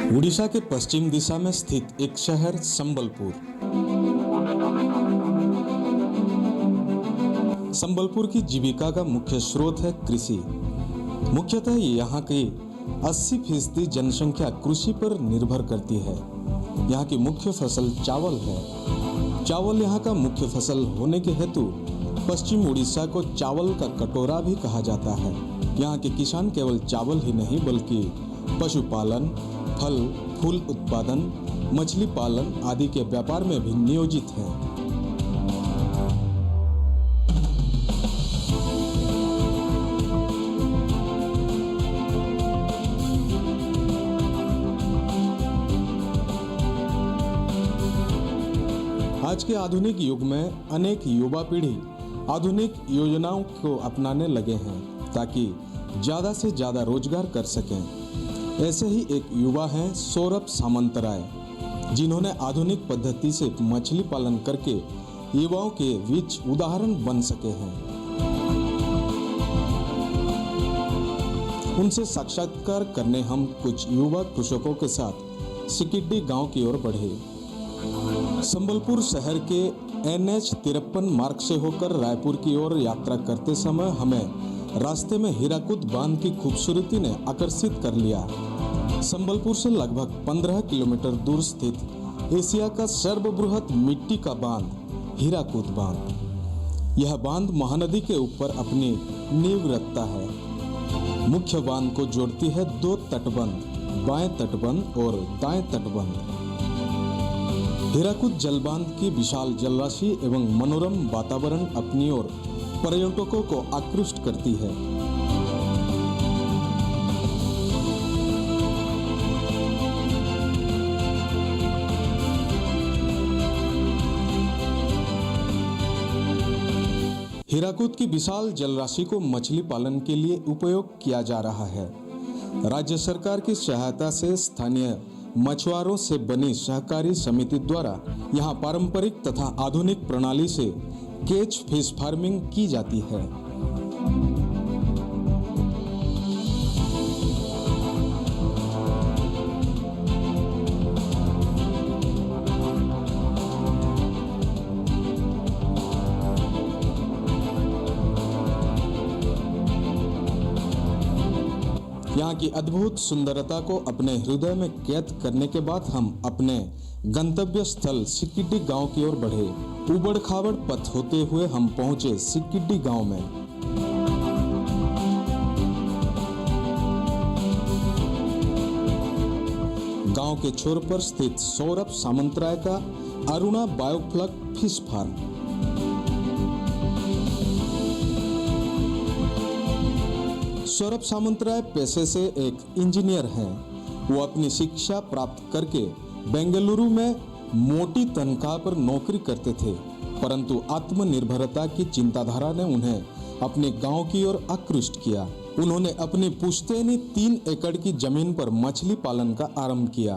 उड़ीसा के पश्चिम दिशा में स्थित एक शहर संबलपुर। संबलपुर की जीविका का मुख्य स्रोत है कृषि। मुख्यतः यहाँ की 80% जनसंख्या कृषि पर निर्भर करती है। यहाँ की मुख्य फसल चावल है। चावल यहाँ का मुख्य फसल होने के हेतु पश्चिम उड़ीसा को चावल का कटोरा भी कहा जाता है। यहाँ के किसान केवल चावल ही नहीं बल्कि पशुपालन, फल फूल उत्पादन, मछली पालन आदि के व्यापार में भी नियोजित हैं। आज के आधुनिक युग में अनेक युवा पीढ़ी आधुनिक योजनाओं को अपनाने लगे हैं ताकि ज़्यादा से ज़्यादा रोजगार कर सकें। ऐसे ही एक युवा हैं सौरभ सामंतराय, जिन्होंने आधुनिक पद्धति से मछली पालन करके युवाओं के बीच उदाहरण बन सके हैं। उनसे साक्षात्कार करने हम कुछ युवा कृषकों के साथ सिकिड्डी गांव की ओर बढ़े। संबलपुर शहर के NH 53 मार्ग से होकर रायपुर की ओर यात्रा करते समय हमें रास्ते में हीराकुद बांध की खूबसूरती ने आकर्षित कर लिया। संबलपुर से लगभग 15 किलोमीटर दूर स्थित एशिया का सर्वबृहत मिट्टी का बांध हीराकुद बांध। यह बांध महानदी के ऊपर अपनी नींव रखता है। मुख्य बांध को जोड़ती है दो तटबंध, बाएं तटबंध और दाएं तटबंध। हीराकुद जलबांध की विशाल जलराशि एवं मनोरम वातावरण अपनी ओर पर्यटकों को आकृष्ट करती है। हीराकुद की विशाल जलराशि को मछली पालन के लिए उपयोग किया जा रहा है। राज्य सरकार की सहायता से स्थानीय मछुआरों से बनी सहकारी समिति द्वारा यहाँ पारंपरिक तथा आधुनिक प्रणाली से कैच फिश फार्मिंग की जाती है। यहाँ की अद्भुत सुंदरता को अपने हृदय में कैद करने के बाद हम अपने गंतव्य स्थल सिकिड्डी गांव की ओर बढ़े। उबड़ खाबड़ पथ होते हुए हम पहुंचे सिकिड्डी गांव में। गांव के छोर पर स्थित सौरभ सामंतराय का Aruna biofloc fish farm. Saurabh Samantaray पेशे से एक इंजीनियर हैं। वो अपनी शिक्षा प्राप्त करके बेंगलुरु में मोटी तनख्वाह पर नौकरी करते थे, परंतु आत्मनिर्भरता की चिंताधारा ने उन्हें अपने गांव की ओर आकृष्ट किया। उन्होंने अपनी पुश्तैनी 3 एकड़ की जमीन पर मछली पालन का आरंभ किया।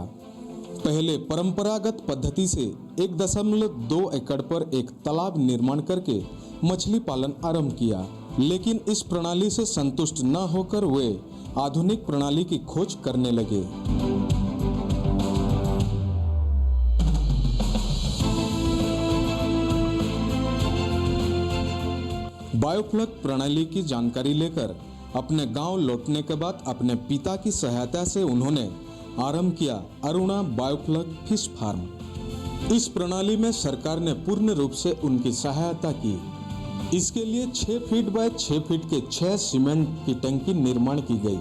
पहले परंपरागत पद्धति से 1.2 एकड़ पर एक तालाब निर्माण करके मछली पालन आरंभ किया, लेकिन इस प्रणाली से संतुष्ट न होकर वे आधुनिक प्रणाली की खोज करने लगे। बायोफ्लक प्रणाली की जानकारी लेकर अपने गांव लौटने के बाद अपने पिता की सहायता से उन्होंने आरंभ किया अरुणा बायोफ्लक फिश फार्म। इस प्रणाली में सरकार ने पूर्ण रूप से उनकी सहायता की। इसके लिए 6 फीट बाय 6 फीट के 6 सीमेंट की टंकी निर्माण की गई।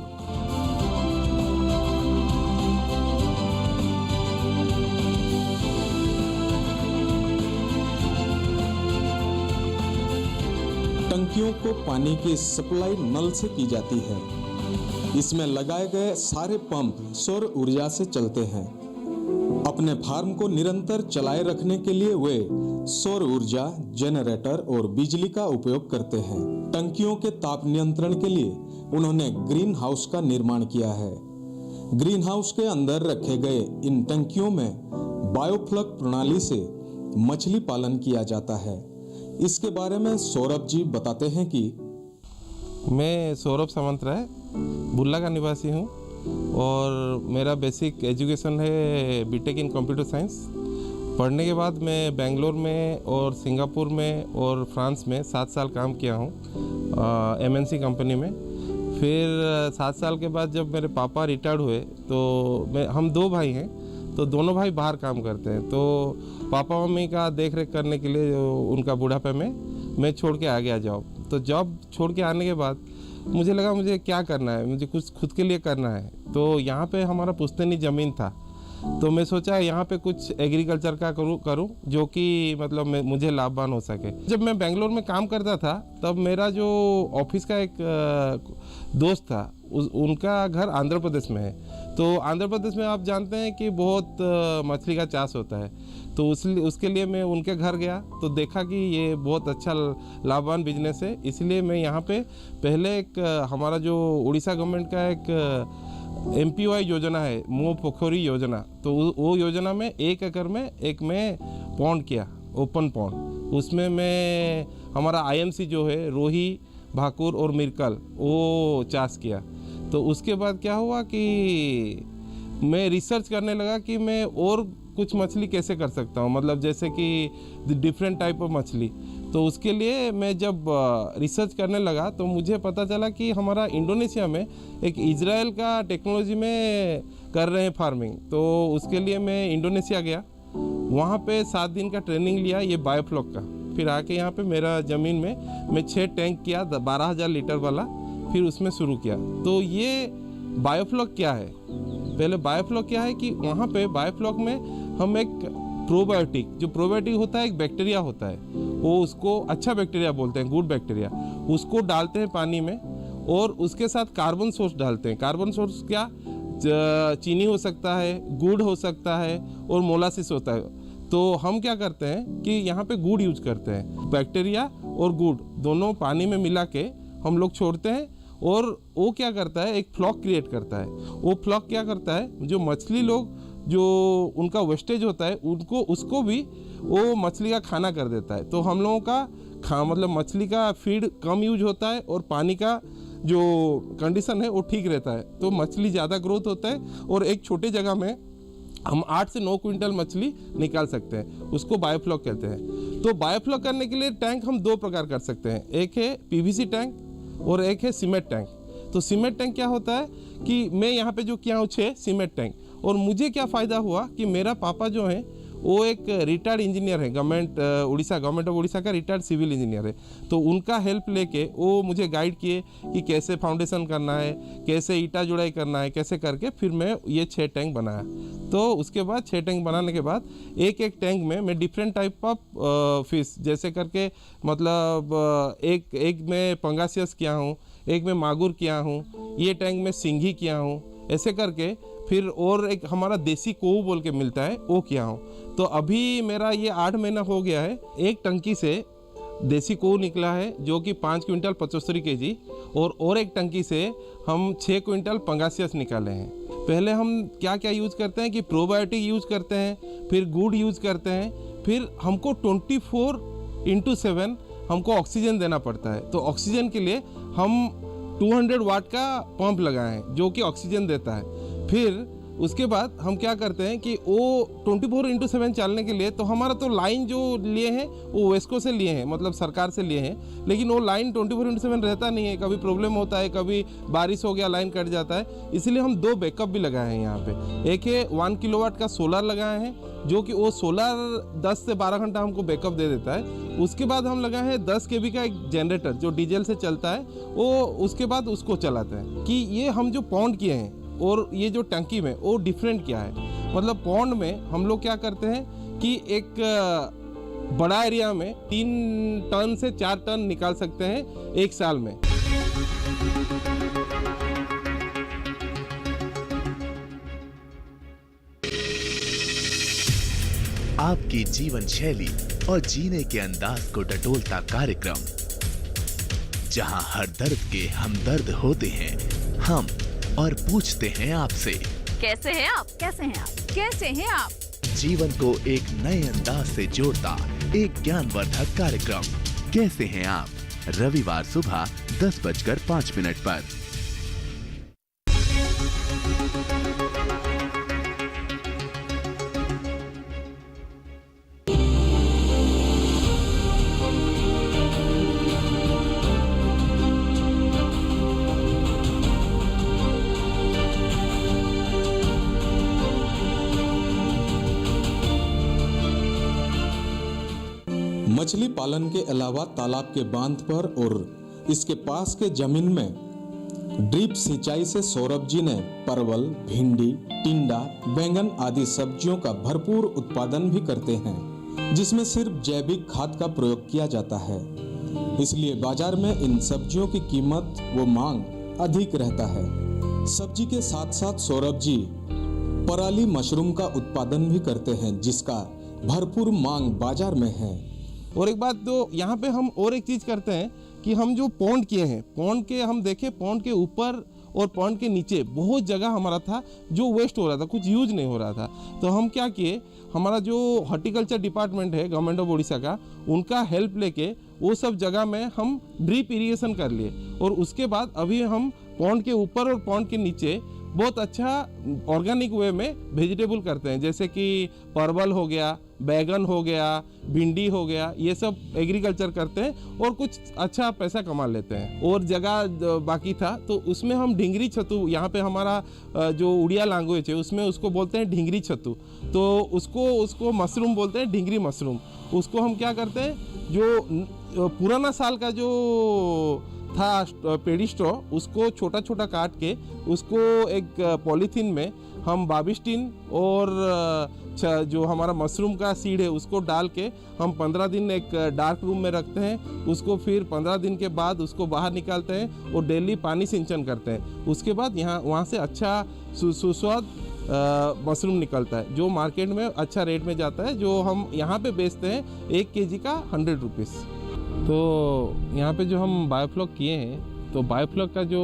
टंकियों को पानी की सप्लाई नल से की जाती है। इसमें लगाए गए सारे पंप सौर ऊर्जा से चलते हैं। अपने फार्म को निरंतर चलाए रखने के लिए वे सौर ऊर्जा, जनरेटर और बिजली का उपयोग करते हैं। टंकियों के ताप नियंत्रण के लिए उन्होंने ग्रीन हाउस का निर्माण किया है। ग्रीन हाउस के अंदर रखे गए इन टंकियों में बायोफ्लक प्रणाली से मछली पालन किया जाता है। इसके बारे में सौरभ जी बताते हैं कि मैं सौरभ सामंतराय बुल्ला का निवासी हूँ। और मेरा बेसिक एजुकेशन है बीटेक इन कंप्यूटर साइंस। पढ़ने के बाद मैं बेंगलोर में और सिंगापुर में और फ्रांस में 7 साल काम किया हूँ एमएनसी कंपनी में। फिर 7 साल के बाद जब मेरे पापा रिटायर्ड हुए तो हम 2 भाई हैं, तो दोनों भाई बाहर काम करते हैं। तो पापा मम्मी का देख रेख करने के लिए उनका बुढ़ापे में मैं छोड़ के आ गया जॉब। तो जॉब छोड़ के आने के बाद मुझे लगा मुझे क्या करना है, मुझे कुछ खुद के लिए करना है। तो यहाँ पे हमारा पुश्तैनी ज़मीन था, तो मैं सोचा यहाँ पे कुछ एग्रीकल्चर का करूँ जो कि मतलब मुझे लाभवान हो सके। जब मैं बेंगलोर में काम करता था तब मेरा जो ऑफिस का एक दोस्त था उनका घर आंध्र प्रदेश में है। तो आंध्र प्रदेश में आप जानते हैं कि बहुत मछली का चाष होता है। तो उसके लिए मैं उनके घर गया तो देखा कि ये बहुत अच्छा लाभवान बिजनेस है। इसलिए मैं यहाँ पे पहले एक हमारा जो उड़ीसा गवर्नमेंट का एक MPY योजना है, मुँह पोखरी योजना, तो वो योजना में 1 एकड़ में मैं पॉन्ड किया, ओपन पॉन्ड। उसमें मैं हमारा IMC जो है रोही, भाकुर और मिर्कल वो चाष किया। तो उसके बाद क्या हुआ कि मैं रिसर्च करने लगा कि मैं और कुछ मछली कैसे कर सकता हूँ, मतलब जैसे कि डिफरेंट टाइप ऑफ मछली। तो उसके लिए मैं जब रिसर्च करने लगा तो मुझे पता चला कि हमारा इंडोनेशिया में एक इजराइल का टेक्नोलॉजी में कर रहे हैं फार्मिंग। तो उसके लिए मैं इंडोनेशिया गया, वहाँ पे 7 दिन का ट्रेनिंग लिया ये बायोफ्लॉक का। फिर आके यहाँ पे मेरा ज़मीन में मैं 6 टैंक किया 12,000 लीटर वाला, फिर उसमें शुरू किया। तो ये बायोफ्लॉक क्या है, पहले बायोफ्लॉक क्या है कि वहाँ पे बायोफ्लॉक में हम एक प्रोबायोटिक, जो प्रोबायोटिक होता है एक बैक्टीरिया होता है, वो उसको अच्छा बैक्टीरिया बोलते हैं, गुड बैक्टीरिया, उसको डालते हैं पानी में और उसके साथ कार्बन सोर्स डालते हैं। कार्बन सोर्स क्या, चीनी हो सकता है, गुड़ हो सकता है और मोलासिस होता है। तो हम क्या करते हैं कि यहाँ पे गुड़ यूज करते हैं, बैक्टीरिया और गुड़ दोनों पानी में मिला के हम लोग छोड़ते हैं और वो क्या करता है एक फ्लॉक क्रिएट करता है। वो फ्लॉक क्या करता है, जो मछली लोग जो उनका वेस्टेज होता है उसको भी वो मछली का खाना कर देता है। तो हम लोगों का मतलब मछली का फीड कम यूज होता है और पानी का जो कंडीशन है वो ठीक रहता है। तो मछली ज़्यादा ग्रोथ होता है और एक छोटे जगह में हम 8 से 9 क्विंटल मछली निकाल सकते हैं, उसको बायोफ्लॉक कहते हैं। तो बायोफ्लॉक करने के लिए टैंक हम 2 प्रकार कर सकते हैं, एक है PVC टैंक और एक है सीमेंट टैंक। तो सीमेंट टैंक क्या होता है कि मैं यहाँ पे जो किया हूँ 6 सीमेंट टैंक, और मुझे क्या फ़ायदा हुआ कि मेरा पापा जो है वो एक रिटायर्ड इंजीनियर है, गवर्नमेंट ऑफ उड़ीसा का रिटायर्ड सिविल इंजीनियर है। तो उनका हेल्प लेके वो मुझे गाइड किए कि कैसे फाउंडेशन करना है, कैसे ईटा जुड़ाई करना है, कैसे करके फिर मैं ये 6 टैंक बनाया। तो उसके बाद 6 टैंक बनाने के बाद एक टैंक में मैं डिफरेंट टाइप ऑफ फिश जैसे करके, मतलब एक में पंगासियस किया हूँ, एक में मागुर किया हूँ, ये टैंक में सिंघी किया हूँ, ऐसे करके फिर और एक हमारा देसी कोऊ बोल के मिलता है वो किया हूँ। तो अभी मेरा ये 8 महीना हो गया है, एक टंकी से देसी कोऊ निकला है जो कि 5 क्विंटल 75 kg, और एक टंकी से हम 6 क्विंटल पंगासियस निकाले हैं। पहले हम क्या क्या यूज़ करते हैं कि प्रोबायोटिक यूज़ करते हैं, फिर गुड़ यूज़ करते हैं, फिर हमको 24/7 हमको ऑक्सीजन देना पड़ता है। तो ऑक्सीजन के लिए हम 200 वाट का पंप लगाए हैं जो कि ऑक्सीजन देता है। फिर उसके बाद हम क्या करते हैं कि वो 24/7 चलने के लिए तो हमारा तो लाइन जो लिए हैं वो वेस्को से लिए हैं, मतलब सरकार से लिए हैं, लेकिन वो लाइन 24/7 रहता नहीं है, कभी प्रॉब्लम होता है, कभी बारिश हो गया लाइन कट जाता है। इसलिए हम 2 बैकअप भी लगाए हैं यहाँ पे। एक है 1 किलोवाट का सोलर लगाए हैं जो कि वो सोलर 10 से 12 घंटा हमको बैकअप दे देता है। उसके बाद हम लगाए हैं 10 kV का एक जनरेटर जो डीजल से चलता है, वो उसके बाद उसको चलाते हैं। कि ये हम जो पॉन्ड किए हैं और ये जो टंकी में वो डिफरेंट क्या है, मतलब पॉन्ड में हम लोग क्या करते हैं कि एक बड़ा एरिया में 3 टन से 4 टन निकाल सकते हैं एक साल में। आपकी जीवन शैली और जीने के अंदाज को टटोलता कार्यक्रम, जहां हर दर्द के हमदर्द होते हैं हम और पूछते हैं आपसे, कैसे हैं आप? कैसे हैं आप? कैसे हैं आप? जीवन को एक नए अंदाज से जोड़ता एक ज्ञानवर्धक कार्यक्रम कैसे हैं आप, रविवार सुबह 10:05 पर। मछली पालन के अलावा तालाब के बांध पर और इसके पास के जमीन में ड्रिप सिंचाई से सौरभ जी ने परवल, भिंडी, टिंडा, बैंगन आदि सब्जियों का भरपूर उत्पादन भी करते हैं, जिसमें सिर्फ जैविक खाद का प्रयोग किया जाता है। इसलिए बाजार में इन सब्जियों की कीमत व मांग अधिक रहता है। सब्जी के साथ साथ सौरभ जी पराली मशरूम का उत्पादन भी करते हैं, जिसका भरपूर मांग बाजार में है। और एक बात तो यहाँ पे हम और एक चीज़ करते हैं कि हम जो पॉन्ड किए हैं, पॉन्ड के हम देखें, पॉन्ड के ऊपर और पॉन्ड के नीचे बहुत जगह हमारा था जो वेस्ट हो रहा था, कुछ यूज नहीं हो रहा था। तो हम क्या किए, हमारा जो हॉर्टिकल्चर डिपार्टमेंट है गवर्नमेंट ऑफ उड़ीसा का, उनका हेल्प लेके वो सब जगह में हम ड्रिप इरिगेशन कर लिए। और उसके बाद अभी हम पॉन्ड के ऊपर और पॉन्ड के नीचे बहुत अच्छा ऑर्गेनिक वे में वेजिटेबल करते हैं, जैसे कि परवल हो गया, बैगन हो गया, भिंडी हो गया, ये सब एग्रीकल्चर करते हैं और कुछ अच्छा पैसा कमा लेते हैं। और जगह बाकी था तो उसमें हम ढिंगरी छत्तू, यहाँ पे हमारा जो उड़िया लैंग्वेज है उसमें उसको बोलते हैं ढिंगरी छत्तू, तो उसको मशरूम बोलते हैं, ढिंगरी मशरूम। उसको हम क्या करते हैं, जो पुराना साल का जो था पेडी स्ट्रॉ, उसको छोटा छोटा काट के उसको एक पॉलीथीन में हम बाबिस्टिन और जो हमारा मशरूम का सीड है उसको डाल के हम 15 दिन एक डार्क रूम में रखते हैं। उसको फिर 15 दिन के बाद उसको बाहर निकालते हैं और डेली पानी सिंचन करते हैं। उसके बाद वहाँ से अच्छा सुस्वाद मशरूम निकलता है, जो मार्केट में अच्छा रेट में जाता है, जो हम यहाँ पे बेचते हैं 1 kg का 100 रुपीज़। तो यहाँ पे जो हम बायोफ्लॉक किए हैं, तो बायोफ्लॉक का जो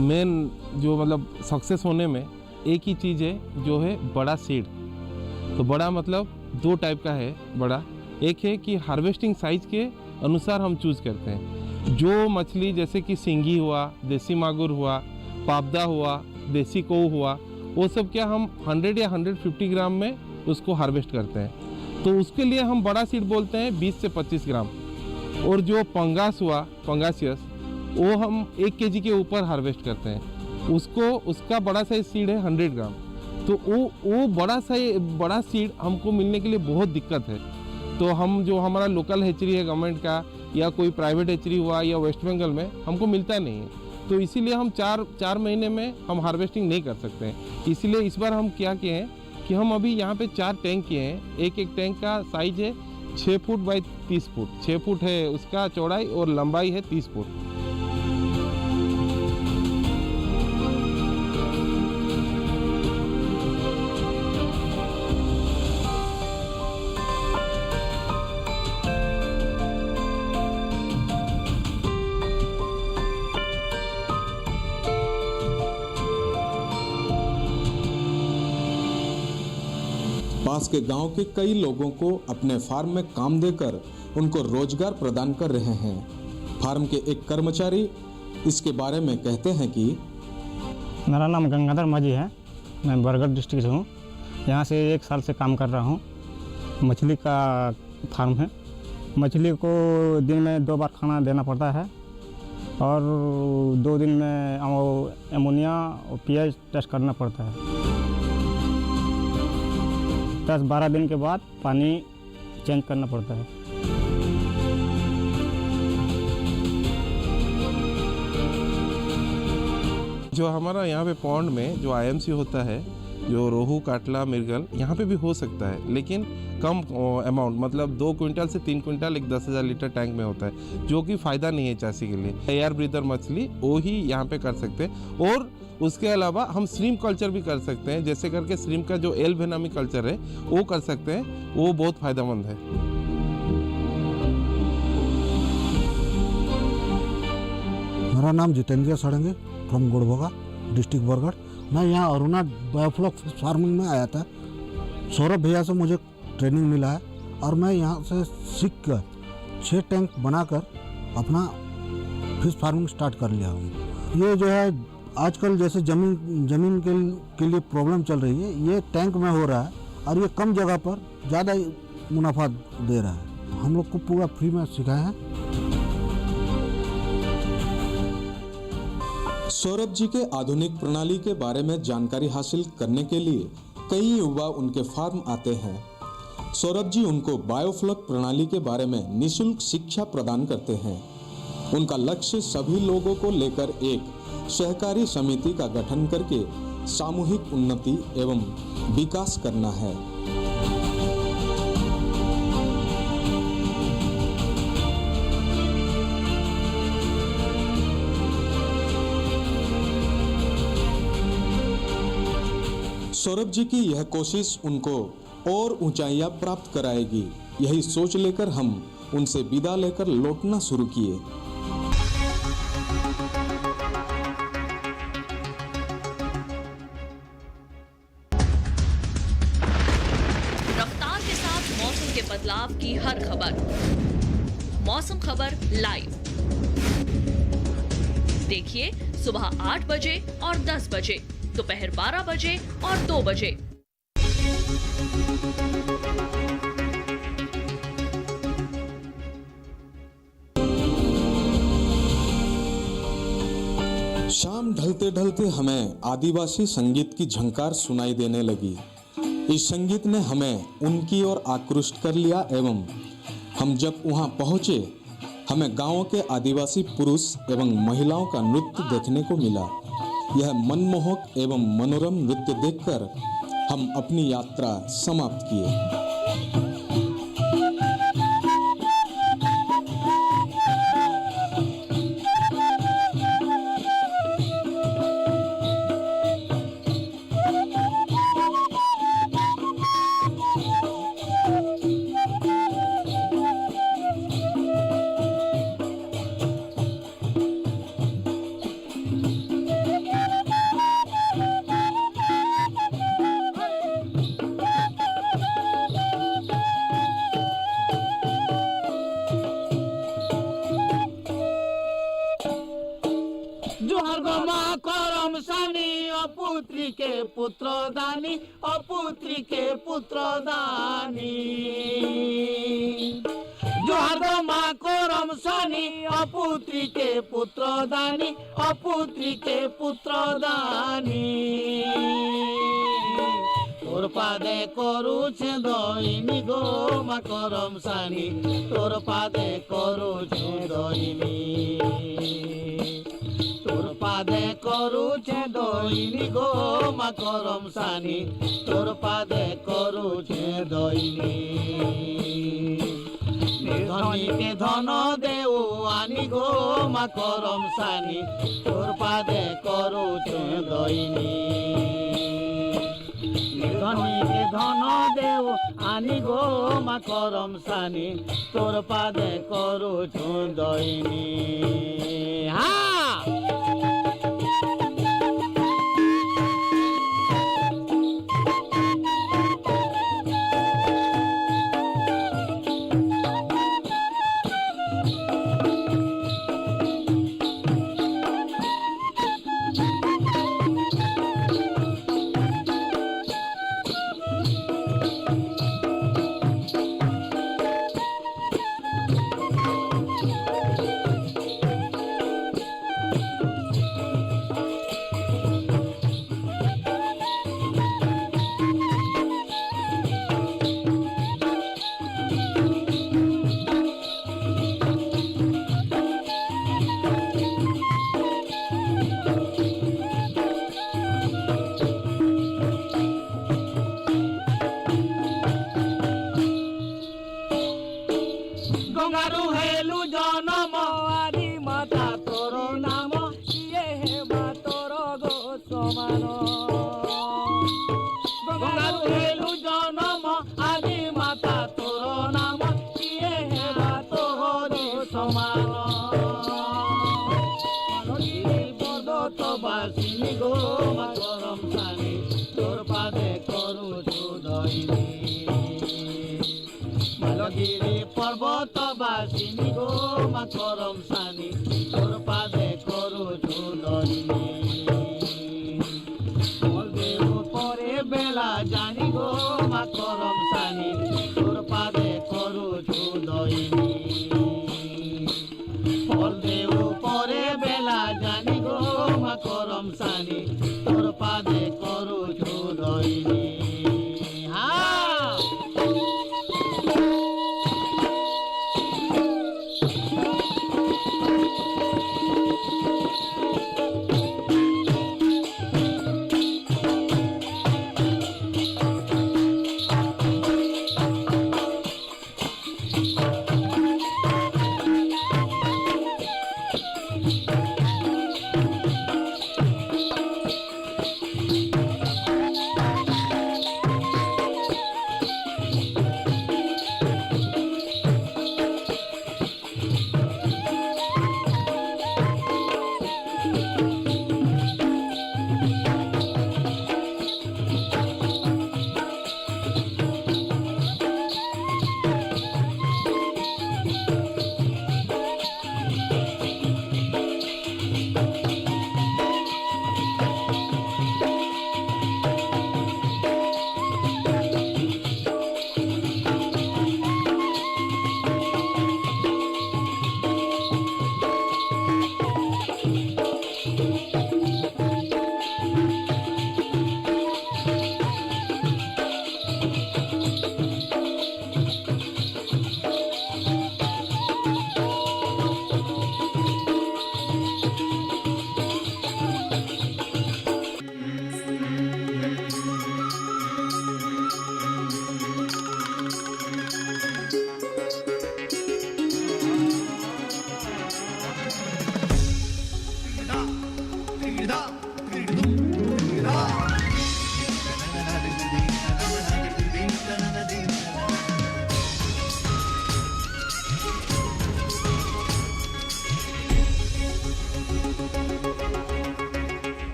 मेन जो मतलब सक्सेस होने में एक ही चीज़ है, जो है बड़ा सीड। तो बड़ा मतलब 2 टाइप का है बड़ा। एक है कि हार्वेस्टिंग साइज के अनुसार हम चूज़ करते हैं। जो मछली जैसे कि सिंगी हुआ, देसी मागुर हुआ, पापदा हुआ, देसी कोऊ हुआ, वो सब क्या हम 100 या 150 ग्राम में उसको हार्वेस्ट करते हैं। तो उसके लिए हम बड़ा सीड बोलते हैं 20 से 25 ग्राम। और जो पंगास हुआ, पंगासियस, वो हम 1 kg के ऊपर हार्वेस्ट करते हैं। उसका बड़ा साइज सीड है 100 ग्राम। तो वो बड़ा सीड हमको मिलने के लिए बहुत दिक्कत है। तो हम जो हमारा लोकल हैचरी है गवर्नमेंट का, या कोई प्राइवेट हैचरी हुआ या वेस्ट बंगाल में, हमको मिलता नहीं है। तो इसीलिए हम 4 महीने में हम हार्वेस्टिंग नहीं कर सकते हैं। इसीलिए इस बार हम क्या किए हैं कि हम अभी यहाँ पे 4 टैंक किए हैं। एक टैंक का साइज है 6 फुट बाई 30 फुट, 6 फुट है उसका चौड़ाई और लंबाई है 30 फुट। पास के गांव के कई लोगों को अपने फार्म में काम देकर उनको रोजगार प्रदान कर रहे हैं। फार्म के एक कर्मचारी इसके बारे में कहते हैं कि मेरा नाम गंगाधर माझी है, मैं बरगढ़ डिस्ट्रिक्ट से हूँ। यहाँ से 1 साल से काम कर रहा हूँ। मछली का फार्म है। मछली को दिन में 2 बार खाना देना पड़ता है और 2 दिन में एमोनिया और पीएच टेस्ट करना पड़ता है। 10-12 दिन के बाद पानी चेंज करना पड़ता है। जो हमारा यहाँ पे पॉन्ड में जो आईएमसी होता है, जो रोहू, काटला, मिर्गल, यहाँ पे भी हो सकता है, लेकिन कम अमाउंट, मतलब 2 क्विंटल से 3 क्विंटल एक 10,000 लीटर टैंक में होता है, जो कि फ़ायदा नहीं है चासी के लिए। एयर ब्रीदर मछली वो ही यहाँ पे कर सकते हैं। और उसके अलावा हम श्रिम्प कल्चर भी कर सकते हैं, जैसे करके श्रिम्प का जो एल वेनामी कल्चर है वो कर सकते हैं, वो बहुत फ़ायदेमंद है। मेरा नाम जितेंद्र सारंगे, फ्रॉम गुड़बोगा, डिस्ट्रिक्ट बरगढ़। मैं यहाँ अरुणा बायोफ्लॉक फार्मिंग में आया था। सौरभ भैया से मुझे ट्रेनिंग मिला है और मैं यहाँ से सीख कर 6 टैंक बनाकर अपना फिश फार्मिंग स्टार्ट कर लिया हूँ। ये जो है आजकल जैसे ज़मीन के लिए प्रॉब्लम चल रही है, ये टैंक में हो रहा है और ये कम जगह पर ज़्यादा मुनाफा दे रहा है। हम लोग को पूरा फ्री में सिखाया है। सौरभ जी के आधुनिक प्रणाली के बारे में जानकारी हासिल करने के लिए कई युवा उनके फार्म आते हैं। सौरभ जी उनको बायोफ्लक प्रणाली के बारे में निःशुल्क शिक्षा प्रदान करते हैं। उनका लक्ष्य सभी लोगों को लेकर एक सहकारी समिति का गठन करके सामूहिक उन्नति एवं विकास करना है। सौरभ जी की यह कोशिश उनको और ऊंचाइयां प्राप्त कराएगी। यही सोच लेकर हम उनसे विदा लेकर लौटना शुरू किए। रफ्तार के साथ मौसम के बदलाव की हर खबर, मौसम खबर लाइव देखिए सुबह 8 बजे और 10 बजे, दोपहर 12 बजे और 2 बजे। शाम ढलते ढलते हमें आदिवासी संगीत की झंकार सुनाई देने लगी। इस संगीत ने हमें उनकी ओर आकृष्ट कर लिया एवं हम जब वहां पहुंचे हमें गांव के आदिवासी पुरुष एवं महिलाओं का नृत्य देखने को मिला। यह मनमोहक एवं मनोरम नृत्य देखकर हम अपनी यात्रा समाप्त किए। पुत्री के पुत्र दानी, अपुत्री के पुत्र दानी, जोहार माँ को रमसानी, अपुत्री के पुत्र दानी, अपुत्री के पुत्र दानी। तोर पादे करुछे दईनी गो माँ को रमसानी, तोर पादे करुछे दईनी, तोर पादे करुछे दईनी गो माँ करम सानी, तोर पादे करुछे दईनी। निर्धनी के धन देऊ आनी गो माँ करम सानी, तोर पादे करुछे दईनी। निर्धनी के धन देऊ आनी गो माँ करम सानी, तोर पादे करुछे दईनी। हाँ पर्वतवासिनी गो माँ करम सानी, तोर पादे करुछु दईनी। बलदेव परे बेला जानी गो माँ करम सानी, तोर पादे करुछु दईनी। बलदेव परे बेला जानी गो माँ करम सानी, तोर पादे करुछु दईनी। हाँ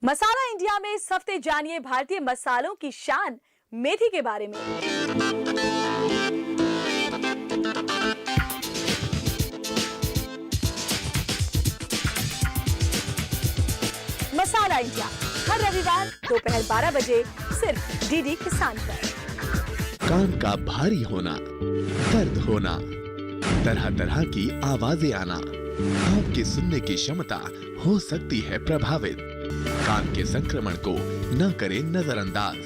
मसाला इंडिया में इस हफ्ते जानिए भारतीय मसालों की शान मेथी के बारे में। मसाला इंडिया हर रविवार दोपहर 12 बजे सिर्फ डीडी किसान पर। कान का भारी होना, दर्द होना, तरह तरह की आवाजें आना, आपकी सुनने की क्षमता हो सकती है प्रभावित। कान के संक्रमण को न करें नजरअंदाज।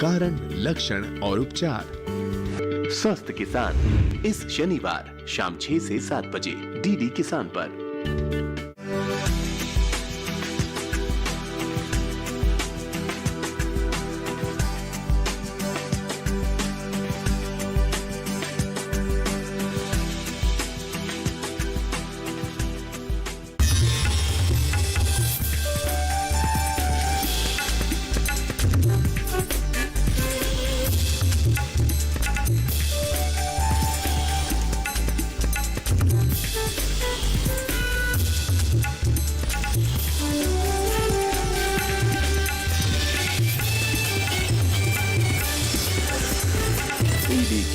कारण, लक्षण और उपचार। स्वस्थ किसान इस शनिवार शाम 6 से 7 बजे डीडी किसान पर।